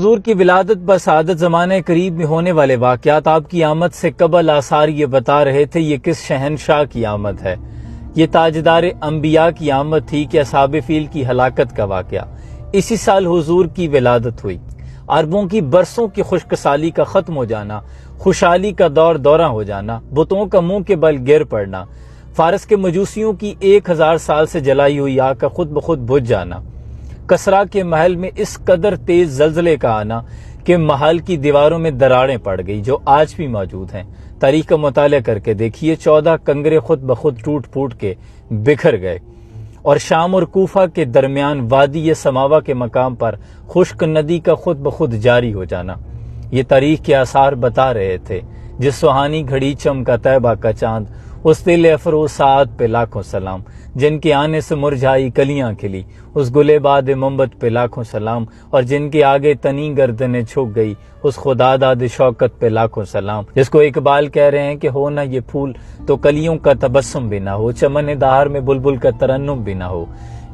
حضور کی ولادت بسعادت زمانہ قریب میں ہونے والے واقعات آپ کی آمد سے قبل آثار یہ بتا رہے تھے یہ کس شہنشاہ کی آمد ہے۔ یہ تاجدار انبیاء کی آمد تھی کہ اصحاب فیل کی ہلاکت کا واقعہ۔ اسی سال حضور کی ولادت ہوئی۔ عربوں کی برسوں کی خشک سالی کا ختم ہو جانا، خوشحالی کا دورہ ہو جانا، بتوں کا منہ کے بل گر پڑنا، فارس کے مجوسیوں کی 1000 سال سے جلائی ہوئی آگ کا خود بخود بجھ جانا، کسرا کے محل میں اس قدر تیز زلزلے کا آنا کہ محل کی دیواروں میں دراڑیں پڑ گئی جو آج بھی موجود ہیں۔ تاریخ کا مطالعہ کر کے دیکھیے، 14 کنگرے خود بخود ٹوٹ پھوٹ کے بکھر گئے، اور شام اور کوفہ کے درمیان وادی سماوا کے مقام پر خشک ندی کا خود بخود جاری ہو جانا۔ یہ تاریخ کے آثار بتا رہے تھے۔ جس سہانی گھڑی چمکا طیبہ کا چاند، اس دل افروز ساعت پہ لاکھوں سلام، جن کے آنے سے مرجھائی کلیاں کھلی، اس گلے باد منبت پہ لاکھوں سلام، اور جن کے آگے تنی گردنیں جھک گئی، اس خدا داد شوکت پہ لاکھوں سلام۔ جس کو اقبال کہہ رہے ہیں کہ ہو نہ یہ پھول تو کلیوں کا تبسم بھی نہ ہو، چمن دہار میں بلبل کا ترنم بھی نہ ہو،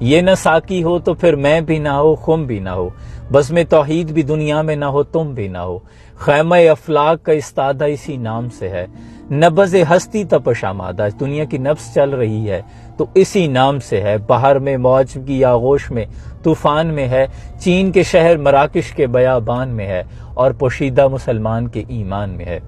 یہ نہ ساقی ہو تو پھر میں بھی نہ ہو، خم بھی نہ ہو، بزم توحید بھی دنیا میں نہ ہو، تم بھی نہ ہو، خیمہ افلاک کا استادہ اسی نام سے ہے، نبض ہستی تپش آمادہ، دنیا کی نبض چل رہی ہے تو اسی نام سے ہے، بہر میں موج کی آغوش میں طوفان میں ہے، چین کے شہر مراکش کے بیابان میں ہے، اور پوشیدہ مسلمان کے ایمان میں ہے۔